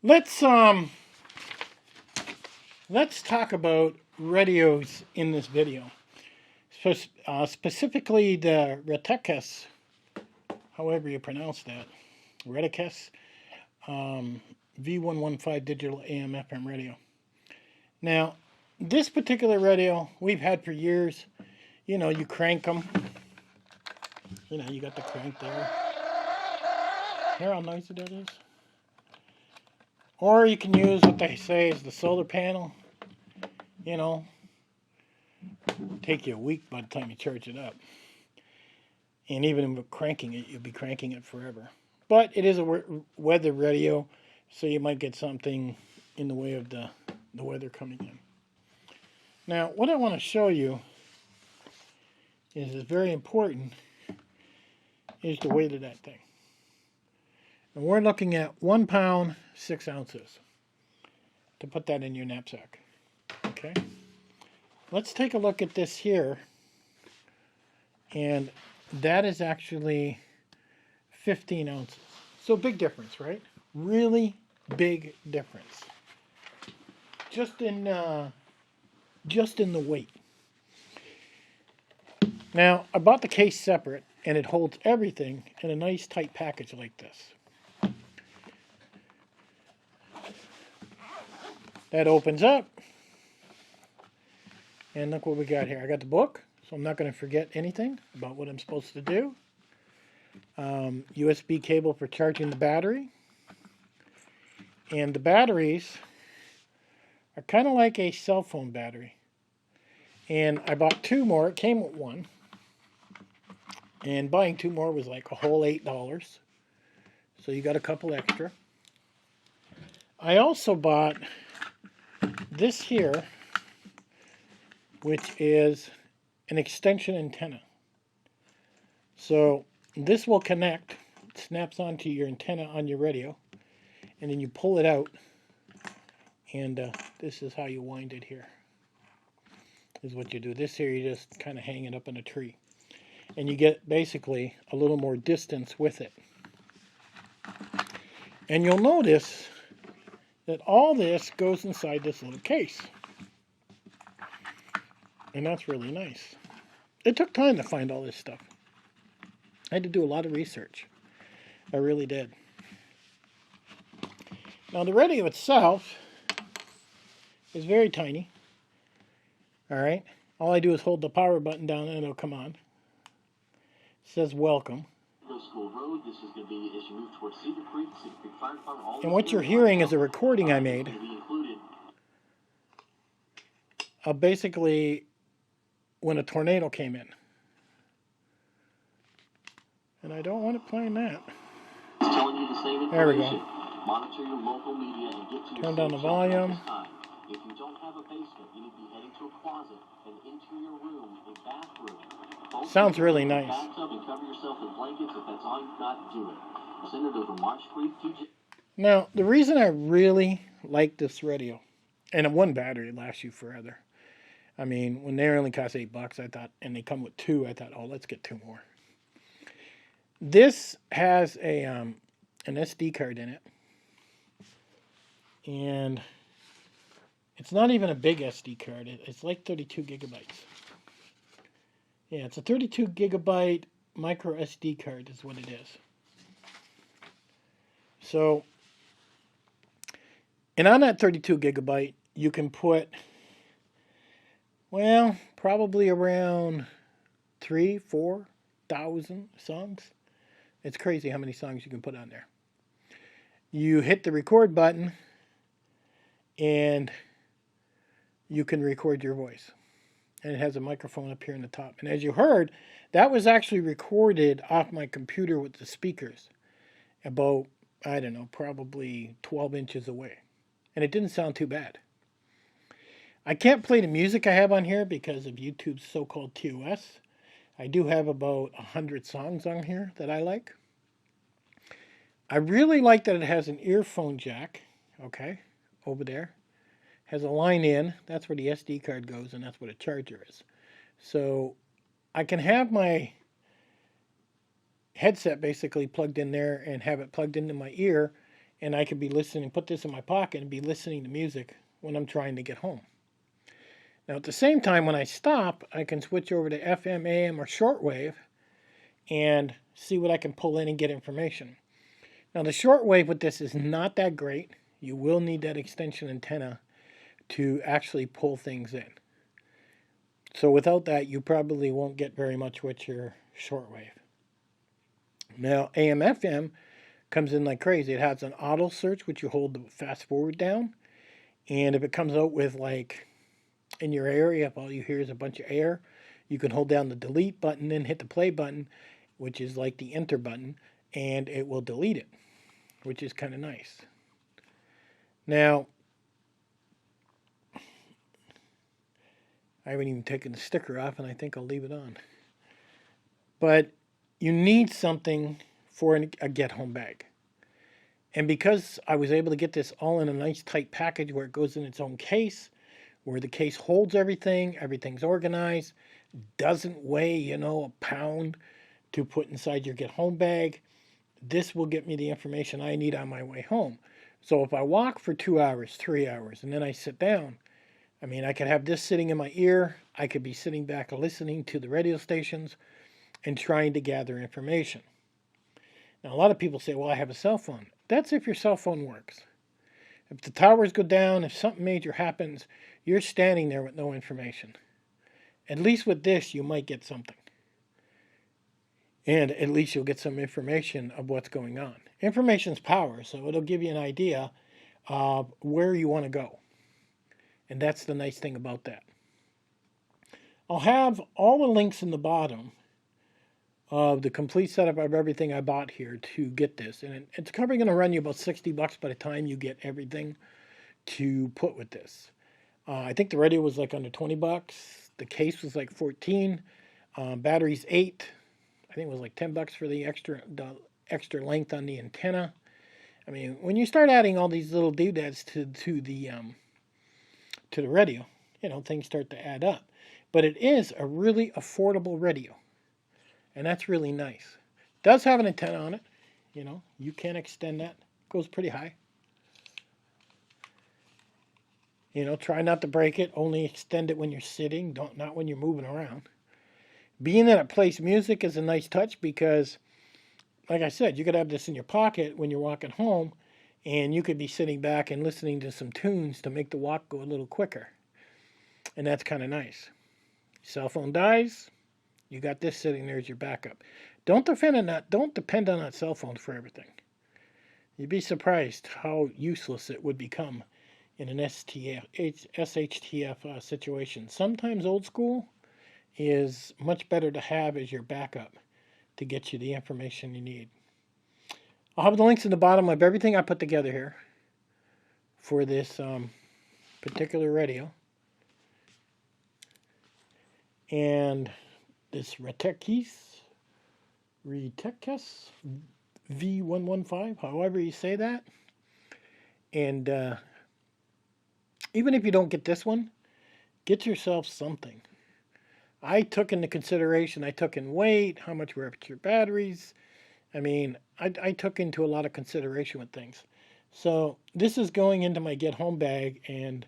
Let's talk about radios in this video. Specifically the Retekess, however you pronounce that, Retekess V115 digital AM FM radio. Now, this particular radio we've had for years. You know, you crank them. You know, you got the crank there. Hear how noisy that is? Or you can use what they say is the solar panel. You know, take you a week by the time you charge it up. And even with cranking it, you'll be cranking it forever. But it is a weather radio, so you might get something in the way of the weather coming in. Now, what I want to show you is very important, is the weight of that thing. And we're looking at 1 pound, 6 ounces to put that in your knapsack. Okay? Let's take a look at this here. And that is actually 15 ounces. So big difference, right? Really big difference. Just in the weight. Now, I bought the case separate, and it holds everything in a nice tight package like this. That opens up, and look what we got here. I got the book, so I'm not going to forget anything about what I'm supposed to do. USB cable for charging the battery. And the batteries are kind of like a cell phone battery. And I bought 2 more. It came with 1. And buying 2 more was like a whole $8. So you got a couple extra. I also bought this here, which is an extension antenna. So this will connect, it snaps onto your antenna on your radio, and then you pull it out, and this is how you wind it here. This is what you do. This here you just kind of hang it up in a tree. And you get basically a little more distance with it. And you'll notice that all this goes inside this little case. And that's really nice. It took time to find all this stuff. I had to do a lot of research. I really did. Now the radio itself is very tiny. Alright. All I do is hold the power button down and it'll come on. It says welcome. And what you're hearing is a recording I made of basically when a tornado came in. And I don't want it playing that. There we go. Turn down the volume. If you don't have a basement, you need to be heading to a closet and into your room, a bathroom. Sounds really nice. Now, the reason I really like this radio, and one battery lasts you forever. I mean, when they only cost $8, I thought, and they come with 2, I thought, oh, let's get 2 more. This has a an SD card in it, and it's not even a big SD card. It's like 32 gigabytes. Yeah, it's a 32 gigabyte micro SD card is what it is. So, and on that 32 gigabyte, you can put, well, probably around 3,000-4,000 songs. It's crazy how many songs you can put on there. You hit the record button, and you can record your voice. And it has a microphone up here in the top. And as you heard, that was actually recorded off my computer with the speakers about, I don't know, probably 12 inches away. And it didn't sound too bad. I can't play the music I have on here because of YouTube's so-called TOS. I do have about 100 songs on here that I like. I really like that it has an earphone jack, okay, over there. Has a line in, that's where the SD card goes, and that's what a charger is. So I can have my headset basically plugged in there and have it plugged into my ear and I could be listening, put this in my pocket and be listening to music when I'm trying to get home. Now at the same time, when I stop, I can switch over to FM, AM, or shortwave and see what I can pull in and get information. Now the shortwave with this is not that great. You will need that extension antenna to actually pull things in. So without that, you probably won't get very much with your shortwave. Now AM, FM comes in like crazy. It has an auto search, which you hold the fast forward down. And if it comes out with, like, in your area, if all you hear is a bunch of air, you can hold down the delete button and hit the play button, which is like the enter button, and it will delete it, which is kind of nice. Now, I haven't even taken the sticker off, and I think I'll leave it on. But you need something for a get-home bag. And because I was able to get this all in a nice tight package where it goes in its own case, where the case holds everything, everything's organized, doesn't weigh, a pound to put inside your get-home bag, this will get me the information I need on my way home. So if I walk for 2 hours, 3 hours, and then I sit down, I could have this sitting in my ear, I could be sitting back listening to the radio stations and trying to gather information. Now, a lot of people say, well, I have a cell phone. That's if your cell phone works. If the towers go down, if something major happens, you're standing there with no information. At least with this, you might get something. And at least you'll get some information of what's going on. Information's power, so it'll give you an idea of where you want to go. And that's the nice thing about that. I'll have all the links in the bottom of the complete setup of everything I bought here to get this. And it's probably going to run you about $60 by the time you get everything to put with this. I think the radio was like under $20. The case was like $14. Batteries $8. I think it was like $10 for the extra length on the antenna. When you start adding all these little doodads to the radio, things start to add up. But it is a really affordable radio. And that's really nice. It does have an antenna on it. You can extend that. It goes pretty high. Try not to break it. Only extend it when you're sitting, not when you're moving around. Being that it plays music is a nice touch because, like I said, you could have this in your pocket when you're walking home, and you could be sitting back and listening to some tunes to make the walk go a little quicker. And that's kind of nice. Cell phone dies, you got this sitting there as your backup. Don't depend on that cell phone for everything. You'd be surprised how useless it would become in an SHTF situation. Sometimes old school is much better to have as your backup to get you the information you need. I'll have the links in the bottom of everything I put together here for this particular radio. And this Retekess V115, however you say that. And even if you don't get this one, get yourself something. I took into consideration, I took in weight, how much were your batteries. I took into a lot of consideration with things. So this is going into my get home bag, and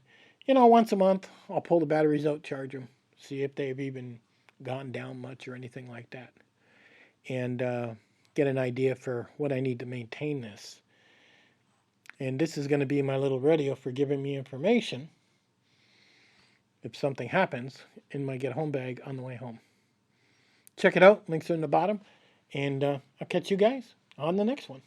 once a month I'll pull the batteries out, charge them, see if they've even gone down much or anything like that, and get an idea for what I need to maintain this. And this is going to be my little radio for giving me information if something happens in my get home bag on the way home. Check it out, links are in the bottom, and I'll catch you guys on the next one.